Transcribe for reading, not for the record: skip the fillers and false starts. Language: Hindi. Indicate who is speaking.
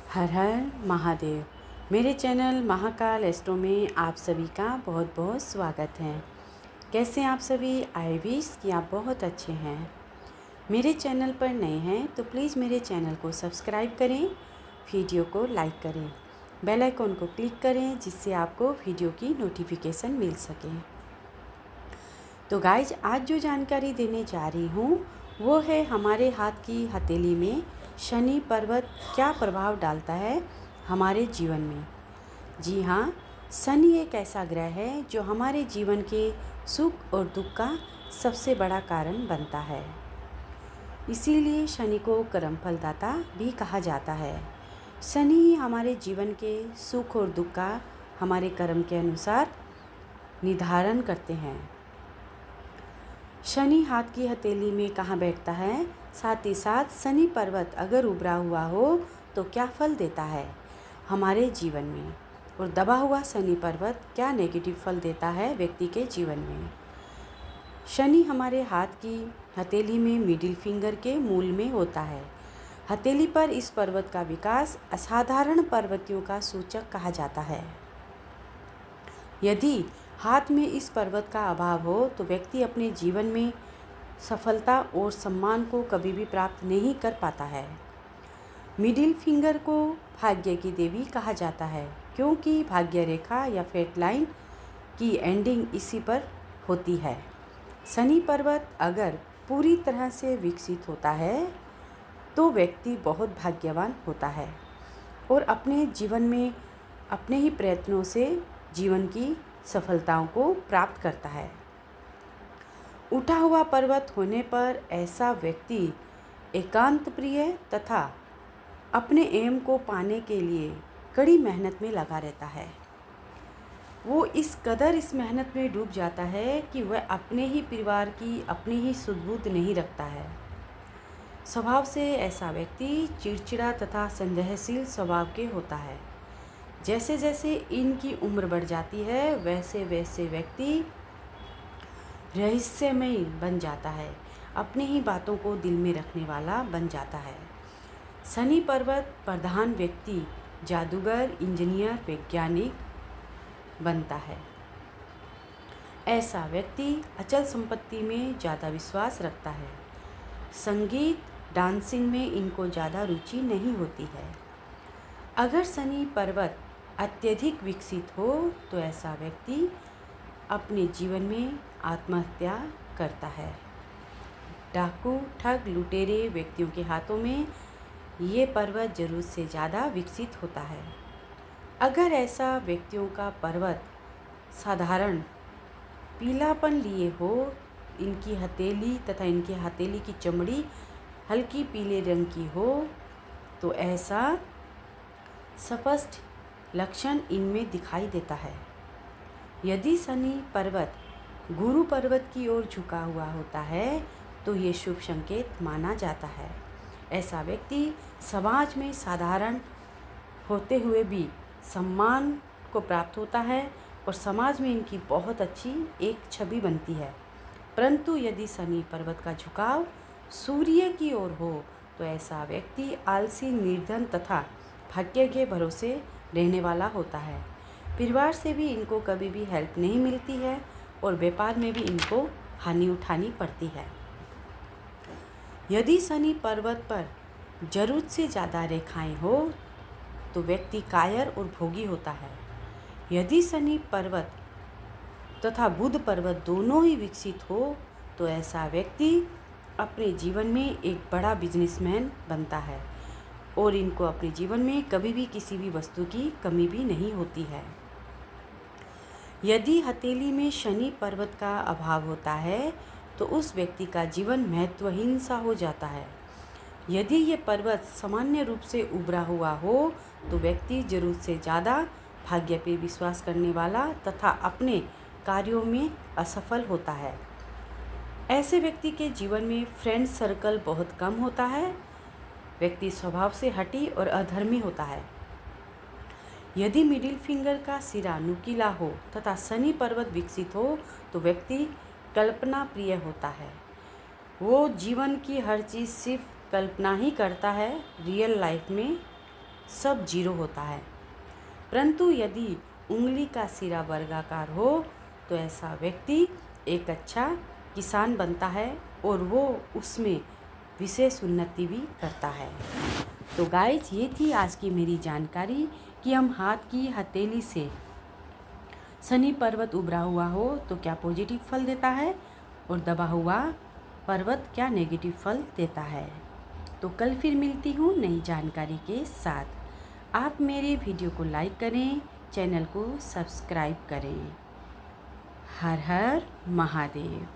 Speaker 1: हर हर महादेव। मेरे चैनल महाकाल एस्ट्रो में आप सभी का बहुत बहुत स्वागत है। कैसे हैं आप सभी? आई विश कि आप बहुत अच्छे हैं। मेरे चैनल पर नए हैं तो प्लीज़ मेरे चैनल को सब्सक्राइब करें, वीडियो को लाइक करें, बेल आइकन को क्लिक करें जिससे आपको वीडियो की नोटिफिकेशन मिल सके। तो गाइज, आज जो जानकारी देने जा रही हूँ वो है हमारे हाथ की हथेली में शनि पर्वत क्या प्रभाव डालता है हमारे जीवन में। जी हाँ, शनि एक ऐसा ग्रह है जो हमारे जीवन के सुख और दुख का सबसे बड़ा कारण बनता है। इसीलिए शनि को कर्म फलदाता भी कहा जाता है। शनि हमारे जीवन के सुख और दुख का हमारे कर्म के अनुसार निर्धारण करते हैं। शनि हाथ की हथेली में कहाँ बैठता है, साथ ही साथ शनि पर्वत अगर उभरा हुआ हो तो क्या फल देता है हमारे जीवन में, और दबा हुआ शनि पर्वत क्या नेगेटिव फल देता है व्यक्ति के जीवन में। शनि हमारे हाथ की हथेली में मिडिल फिंगर के मूल में होता है। हथेली पर इस पर्वत का विकास असाधारण प्रवृत्तियों का सूचक कहा जाता है। यदि हाथ में इस पर्वत का अभाव हो तो व्यक्ति अपने जीवन में सफलता और सम्मान को कभी भी प्राप्त नहीं कर पाता है। मिडिल फिंगर को भाग्य की देवी कहा जाता है क्योंकि भाग्य रेखा या फेट लाइन की एंडिंग इसी पर होती है। शनि पर्वत अगर पूरी तरह से विकसित होता है तो व्यक्ति बहुत भाग्यवान होता है और अपने जीवन में अपने ही प्रयत्नों से जीवन की सफलताओं को प्राप्त करता है। उठा हुआ पर्वत होने पर ऐसा व्यक्ति एकांत प्रिय तथा अपने एम को पाने के लिए कड़ी मेहनत में लगा रहता है। वो इस कदर इस मेहनत में डूब जाता है कि वह अपने ही परिवार की अपनी ही सुध-बुध नहीं रखता है। स्वभाव से ऐसा व्यक्ति चिड़चिड़ा तथा संदेहशील स्वभाव के होता है। जैसे जैसे इनकी उम्र बढ़ जाती है वैसे वैसे व्यक्ति रहस्यमयी बन जाता है, अपनी ही बातों को दिल में रखने वाला बन जाता है। शनि पर्वत प्रधान व्यक्ति जादूगर, इंजीनियर, वैज्ञानिक बनता है। ऐसा व्यक्ति अचल संपत्ति में ज़्यादा विश्वास रखता है। संगीत, डांसिंग में इनको ज़्यादा रुचि नहीं होती है। अगर शनि पर्वत अत्यधिक विकसित हो तो ऐसा व्यक्ति अपने जीवन में आत्महत्या करता है। डाकू, ठग, लुटेरे व्यक्तियों के हाथों में ये पर्वत जरूरत से ज़्यादा विकसित होता है। अगर ऐसा व्यक्तियों का पर्वत साधारण पीलापन लिए हो, इनकी हथेली तथा इनकी हथेली की चमड़ी हल्की पीले रंग की हो तो ऐसा स्पष्ट लक्षण इनमें दिखाई देता है। यदि शनि पर्वत गुरु पर्वत की ओर झुका हुआ होता है तो ये शुभ संकेत माना जाता है। ऐसा व्यक्ति समाज में साधारण होते हुए भी सम्मान को प्राप्त होता है और समाज में इनकी बहुत अच्छी एक छवि बनती है। परंतु यदि शनि पर्वत का झुकाव सूर्य की ओर हो तो ऐसा व्यक्ति आलसी, निर्धन तथा भाग्य के भरोसे रहने वाला होता है। परिवार से भी इनको कभी भी हेल्प नहीं मिलती है और व्यापार में भी इनको हानि उठानी पड़ती है। यदि शनि पर्वत पर जरूरत से ज़्यादा रेखाएं हो तो व्यक्ति कायर और भोगी होता है। यदि शनि पर्वत तथा बुध पर्वत दोनों ही विकसित हो तो ऐसा व्यक्ति अपने जीवन में एक बड़ा बिजनेसमैन बनता है और इनको अपने जीवन में कभी भी किसी भी वस्तु की कमी भी नहीं होती है। यदि हथेली में शनि पर्वत का अभाव होता है तो उस व्यक्ति का जीवन महत्वहीन सा हो जाता है। यदि ये पर्वत सामान्य रूप से उभरा हुआ हो तो व्यक्ति जरूरत से ज़्यादा भाग्य पे विश्वास करने वाला तथा अपने कार्यों में असफल होता है। ऐसे व्यक्ति के जीवन में फ्रेंड सर्कल बहुत कम होता है। व्यक्ति स्वभाव से हठी और अधर्मी होता है। यदि मिडिल फिंगर का सिरा नुकीला हो तथा शनि पर्वत विकसित हो तो व्यक्ति कल्पना प्रिय होता है। वो जीवन की हर चीज़ सिर्फ कल्पना ही करता है, रियल लाइफ में सब जीरो होता है। परंतु यदि उंगली का सिरा वर्गाकार हो तो ऐसा व्यक्ति एक अच्छा किसान बनता है और वो उसमें विशेष उन्नति भी करता है। तो गाइस, ये थी आज की मेरी जानकारी कि हम हाथ की हथेली से शनि पर्वत उभरा हुआ हो तो क्या पॉजिटिव फल देता है और दबा हुआ पर्वत क्या नेगेटिव फल देता है। तो कल फिर मिलती हूँ नई जानकारी के साथ। आप मेरे वीडियो को लाइक करें, चैनल को सब्सक्राइब करें। हर हर महादेव।